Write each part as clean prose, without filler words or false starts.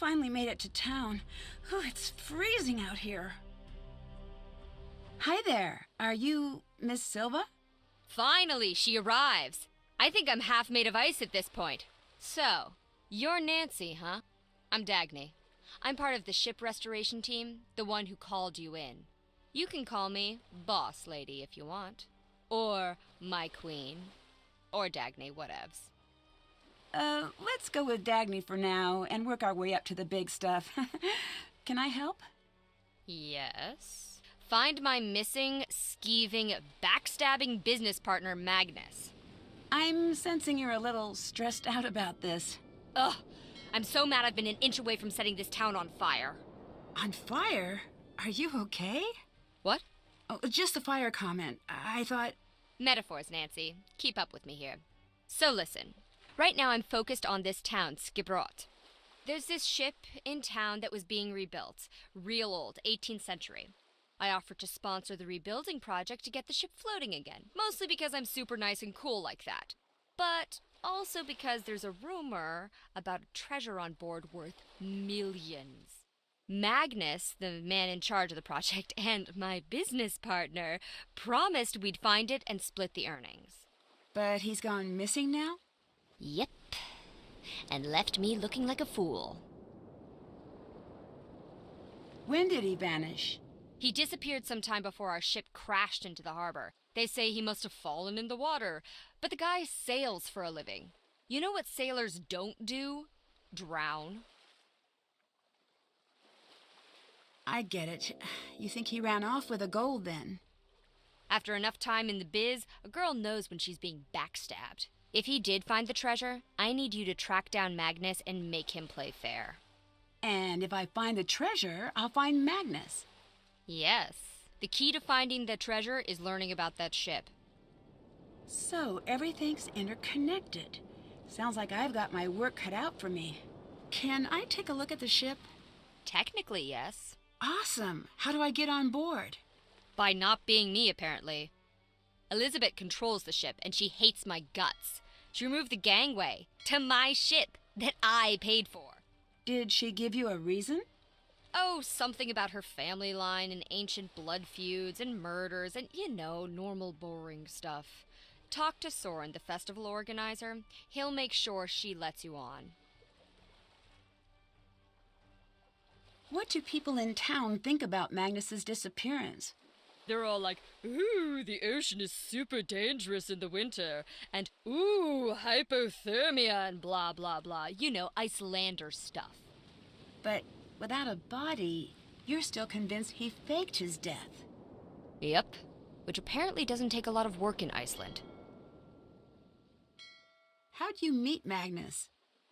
finally made it to town. Whew, it's freezing out here. Hi there. Are you Miss Silva? Finally, she arrives. I think I'm half made of ice at this point. So, you're Nancy, huh? I'm Dagny. I'm part of the ship restoration team, the one who called you in. You can call me Boss Lady if you want. Or my queen. Or Dagny, whatevs. Let's go with Dagny for now and work our way up to the big stuff. Can I help? Yes. Find my missing, skeeving, backstabbing business partner, Magnus. I'm sensing you're a little stressed out about this. Ugh! I'm so mad I've been an inch away from setting this town on fire. On fire? Are you okay? What? Oh, just the fire comment. I thought... Metaphors, Nancy. Keep up with me here. So listen. Right now I'm focused on this town, Skibrot. There's this ship in town that was being rebuilt. Real old, 18th century. I offered to sponsor the rebuilding project to get the ship floating again. Mostly because I'm super nice and cool like that. But also because there's a rumor about a treasure on board worth millions. Magnus, the man in charge of the project, and my business partner promised we'd find it and split the earnings. But he's gone missing now? Yep. And left me looking like a fool. When did he vanish? He disappeared sometime before our ship crashed into the harbor. They say he must have fallen in the water. But the guy sails for a living. You know what sailors don't do? Drown. I get it. You think he ran off with the gold then? After enough time in the biz, a girl knows when she's being backstabbed. If he did find the treasure, I need you to track down Magnus and make him play fair. And if I find the treasure, I'll find Magnus. Yes. The key to finding the treasure is learning about that ship. So everything's interconnected. Sounds like I've got my work cut out for me. Can I take a look at the ship? Technically, yes. Awesome. How do I get on board? By not being me, apparently. Elizabeth controls the ship, and she hates my guts. She removed the gangway to my ship that I paid for. Did she give you a reason? Oh, something about her family line and ancient blood feuds and murders and, normal boring stuff. Talk to Soren, the festival organizer. He'll make sure she lets you on. What do people in town think about Magnus's disappearance? They're all like, ooh, the ocean is super dangerous in the winter, and ooh, hypothermia and blah, blah, blah. Icelander stuff. But without a body, you're still convinced he faked his death. Yep, which apparently doesn't take a lot of work in Iceland. How'd you meet Magnus?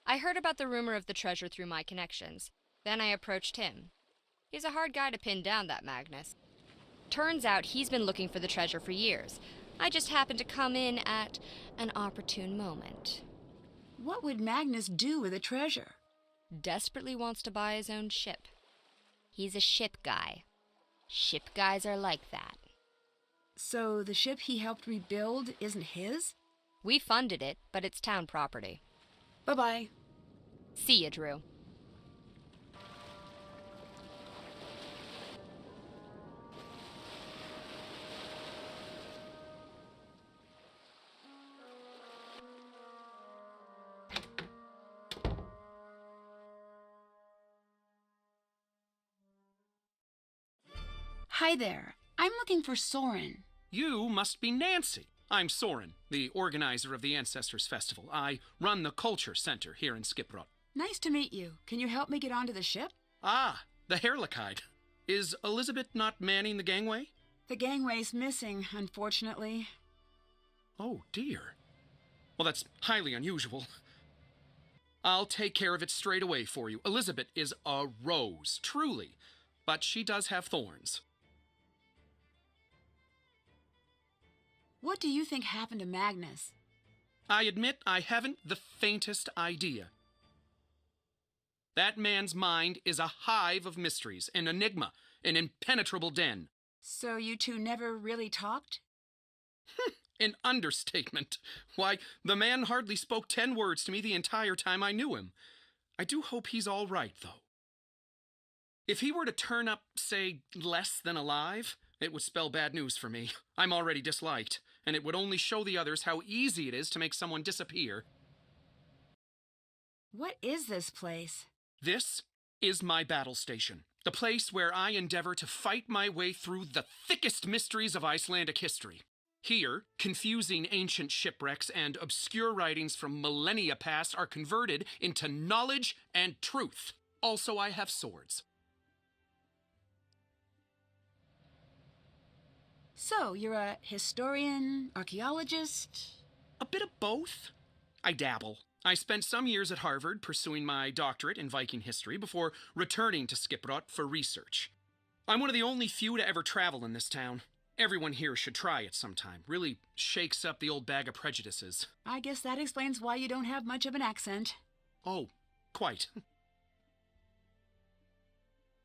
I heard about the rumor of the treasure through my connections. Then I approached him. He's a hard guy to pin down, that Magnus. Turns out he's been looking for the treasure for years. I just happened to come in at an opportune moment. What would Magnus do with the treasure? Desperately wants to buy his own ship. He's a ship guy. Ship guys are like that. So the ship he helped rebuild isn't his? We funded it, but it's town property. Bye-bye. See ya, Drew. Hi there. I'm looking for Soren. You must be Nancy. I'm Soren, the organizer of the Ancestors Festival. I run the Culture Center here in Skiprot. Nice to meet you. Can you help me get onto the ship? Ah, the Herlichide. Is Elizabeth not manning the gangway? The gangway's missing, unfortunately. Oh, dear. Well, that's highly unusual. I'll take care of it straight away for you. Elizabeth is a rose, truly. But she does have thorns. What do you think happened to Magnus? I admit I haven't the faintest idea. That man's mind is a hive of mysteries, an enigma, an impenetrable den. So you two never really talked? An understatement. Why, the man hardly spoke 10 words to me the entire time I knew him. I do hope he's all right, though. If he were to turn up, say, less than alive, it would spell bad news for me. I'm already disliked, and it would only show the others how easy it is to make someone disappear. What is this place? This is my battle station, the place where I endeavor to fight my way through the thickest mysteries of Icelandic history. Here, confusing ancient shipwrecks and obscure writings from millennia past are converted into knowledge and truth. Also, I have swords. So, you're a historian, archaeologist? A bit of both. I dabble. I spent some years at Harvard pursuing my doctorate in Viking history before returning to Skiprot for research. I'm one of the only few to ever travel in this town. Everyone here should try it sometime. Really shakes up the old bag of prejudices. I guess that explains why you don't have much of an accent. Oh, quite.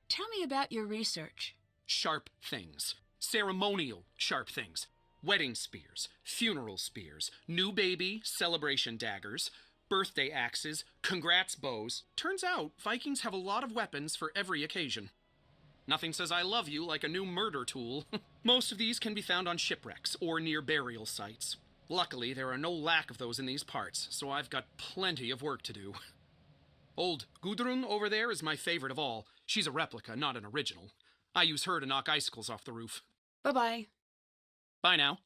Tell me about your research. Sharp things. Ceremonial sharp things. Wedding spears, funeral spears, new baby celebration daggers, birthday axes, congrats bows. Turns out Vikings have a lot of weapons for every occasion. Nothing says I love you like a new murder tool. Most of these can be found on shipwrecks or near burial sites. Luckily, there are no lack of those in these parts, so I've got plenty of work to do. Old Gudrun over there is my favorite of all. She's a replica, not an original. I use her to knock icicles off the roof. Bye-bye. Bye now.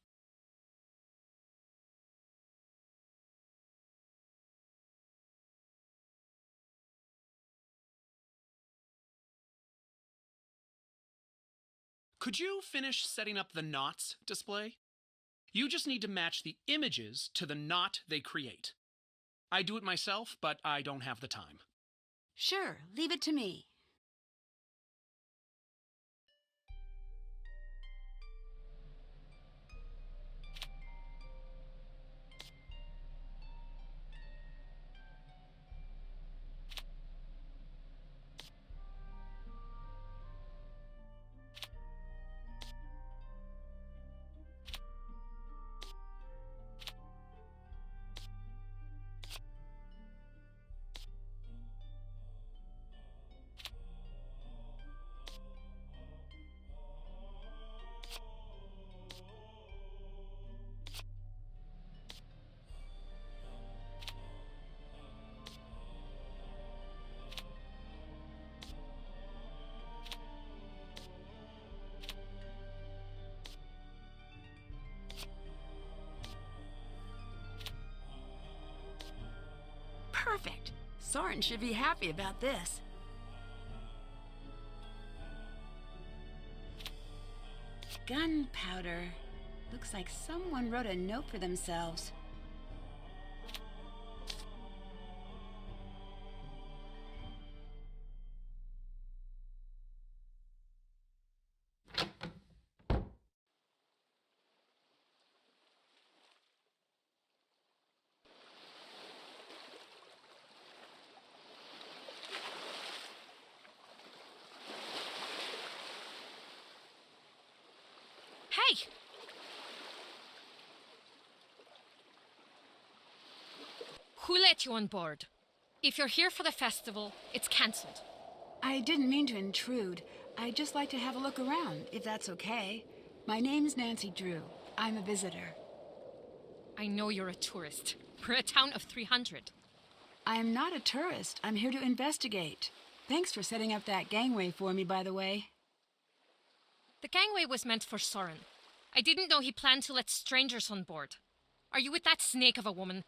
Could you finish setting up the knots display? You just need to match the images to the knot they create. I do it myself, but I don't have the time. Sure, leave it to me. Perfect. Soren should be happy about this. Gunpowder. Looks like someone wrote a note for themselves. Hey! Who let you on board? If you're here for the festival, it's cancelled. I didn't mean to intrude. I'd just like to have a look around, if that's okay. My name's Nancy Drew. I'm a visitor. I know you're a tourist. We're a town of 300. I'm not a tourist. I'm here to investigate. Thanks for setting up that gangway for me, by the way. The gangway was meant for Soren. I didn't know he planned to let strangers on board. Are you with that snake of a woman?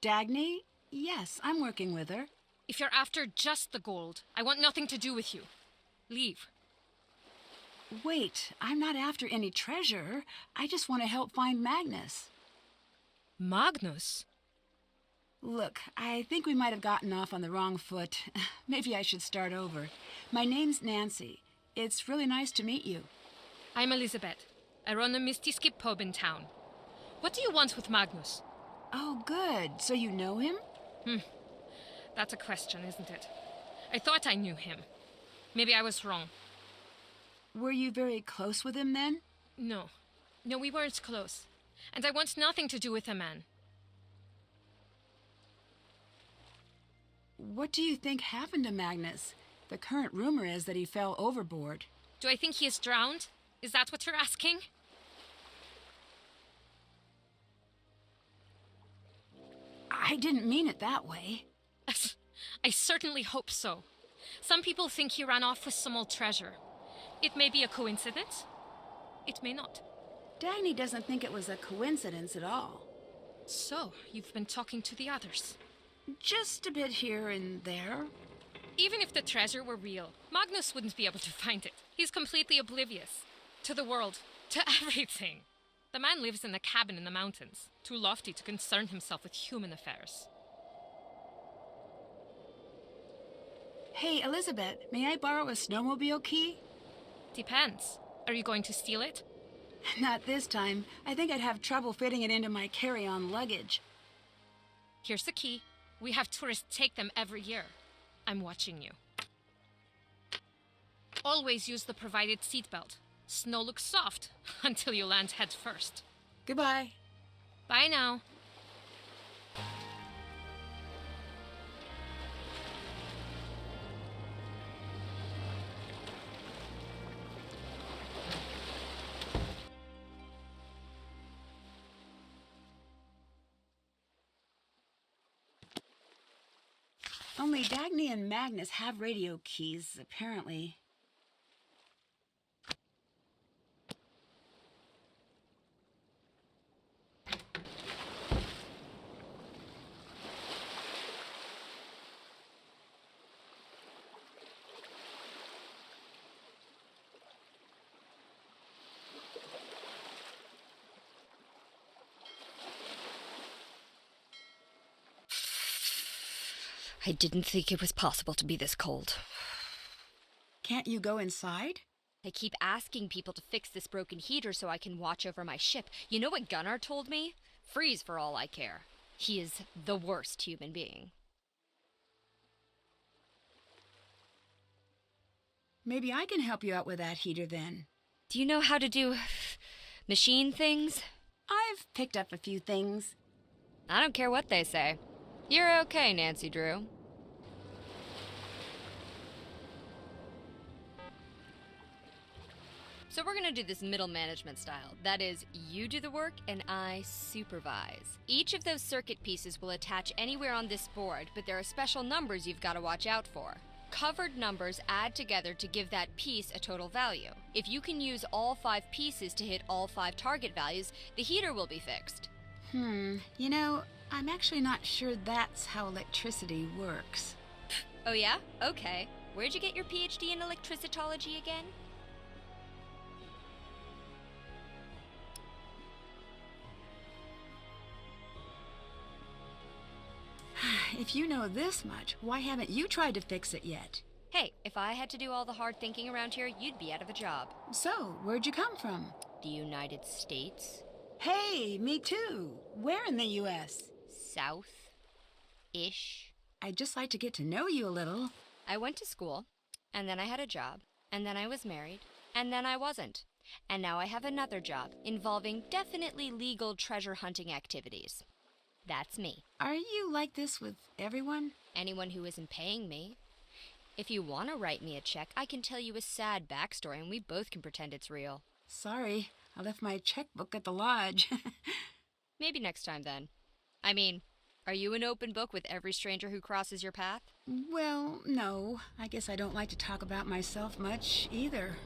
Dagny? Yes, I'm working with her. If you're after just the gold, I want nothing to do with you. Leave. Wait, I'm not after any treasure. I just want to help find Magnus. Magnus? Look, I think we might have gotten off on the wrong foot. Maybe I should start over. My name's Nancy. It's really nice to meet you. I'm Elizabeth. I run a Misty Skip pub in town. What do you want with Magnus? Oh, good. So you know him? That's a question, isn't it? I thought I knew him. Maybe I was wrong. Were you very close with him then? No. No, we weren't close. And I want nothing to do with a man. What do you think happened to Magnus? The current rumor is that he fell overboard. Do I think he is drowned? Is that what you're asking? I didn't mean it that way. I certainly hope so. Some people think he ran off with some old treasure. It may be a coincidence. It may not. Dagny doesn't think it was a coincidence at all. So, you've been talking to the others. Just a bit here and there. Even if the treasure were real, Magnus wouldn't be able to find it. He's completely oblivious. To the world. To everything. The man lives in a cabin in the mountains, too lofty to concern himself with human affairs. Hey, Elizabeth, may I borrow a snowmobile key? Depends. Are you going to steal it? Not this time. I think I'd have trouble fitting it into my carry-on luggage. Here's the key. We have tourists take them every year. I'm watching you. Always use the provided seatbelt. Snow looks soft until you land head first. Goodbye. Bye now. Only Dagny and Magnus have radio keys, apparently. I didn't think it was possible to be this cold. Can't you go inside? I keep asking people to fix this broken heater so I can watch over my ship. You know what Gunnar told me? Freeze for all I care. He is the worst human being. Maybe I can help you out with that heater then. Do you know how to do machine things? I've picked up a few things. I don't care what they say. You're okay, Nancy Drew. So we're gonna do this middle management style. That is, you do the work and I supervise. Each of those circuit pieces will attach anywhere on this board, but there are special numbers you've got to watch out for. Covered numbers add together to give that piece a total value. If you can use all 5 pieces to hit all 5 target values, the heater will be fixed. You know, I'm actually not sure that's how electricity works. Oh yeah? Okay. Where'd you get your PhD in electricitology again? If you know this much, why haven't you tried to fix it yet? Hey, if I had to do all the hard thinking around here, you'd be out of a job. So, where'd you come from? The United States? Hey, me too. Where in the U.S.? South-ish. I'd just like to get to know you a little. I went to school, and then I had a job, and then I was married, and then I wasn't. And now I have another job involving definitely legal treasure hunting activities. That's me. Are you like this with everyone? Anyone who isn't paying me. If you want to write me a check, I can tell you a sad backstory and we both can pretend it's real. Sorry, I left my checkbook at the lodge. Maybe next time then. I mean, are you an open book with every stranger who crosses your path? Well, no. I guess I don't like to talk about myself much either.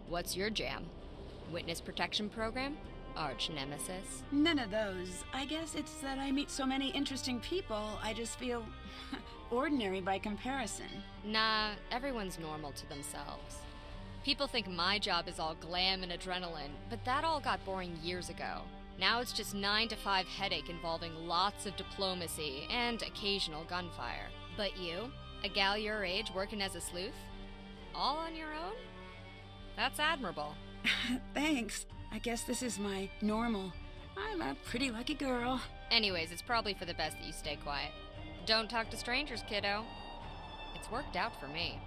What's your jam? Witness protection program? Arch nemesis? None of those. I guess it's that I meet so many interesting people, I just feel ordinary by comparison. Nah, everyone's normal to themselves. People think my job is all glam and adrenaline, but that all got boring years ago. Now it's just 9 to 5 headache involving lots of diplomacy and occasional gunfire. But you, a gal your age working as a sleuth? All on your own? That's admirable. Thanks. I guess this is my normal. I'm a pretty lucky girl. Anyways, it's probably for the best that you stay quiet. Don't talk to strangers, kiddo. It's worked out for me.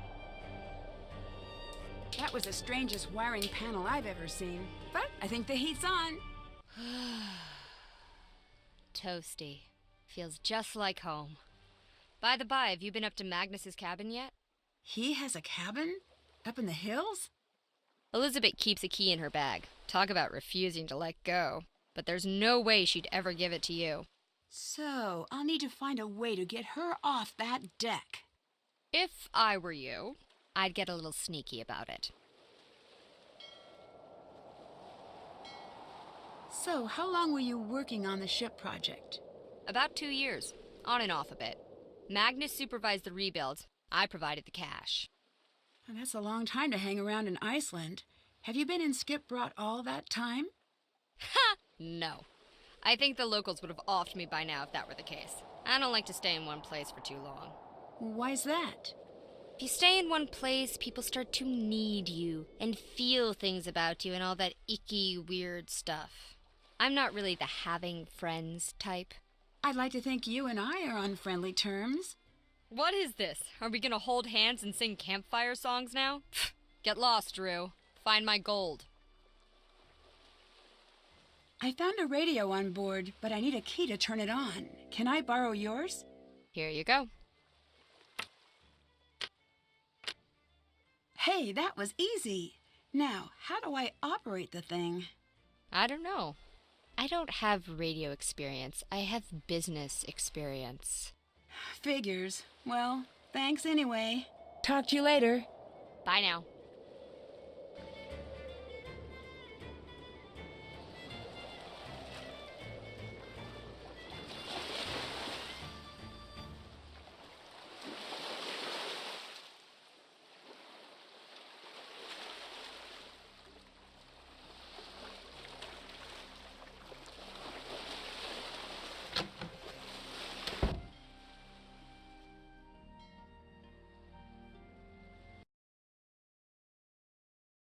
That was the strangest wiring panel I've ever seen. But I think the heat's on. Toasty. Feels just like home. By the by, have you been up to Magnus's cabin yet? He has a cabin? Up in the hills? Elizabeth keeps a key in her bag. Talk about refusing to let go. But there's no way she'd ever give it to you. So, I'll need to find a way to get her off that deck. If I were you, I'd get a little sneaky about it. So, how long were you working on the ship project? About 2 years, on and off a bit. Magnus supervised the rebuild. I provided the cash. Well, that's a long time to hang around in Iceland. Have you been in Skipbrought all that time? Ha! No. I think the locals would have offed me by now if that were the case. I don't like to stay in one place for too long. Why's that? If you stay in one place, people start to need you and feel things about you and all that icky, weird stuff. I'm not really the having friends type. I'd like to think you and I are on friendly terms. What is this? Are we gonna hold hands and sing campfire songs now? Get lost, Drew. Find my gold. I found a radio on board, but I need a key to turn it on. Can I borrow yours? Here you go. Hey, that was easy. Now, how do I operate the thing? I don't know. I don't have radio experience. I have business experience. Figures. Well, thanks anyway. Talk to you later. Bye now.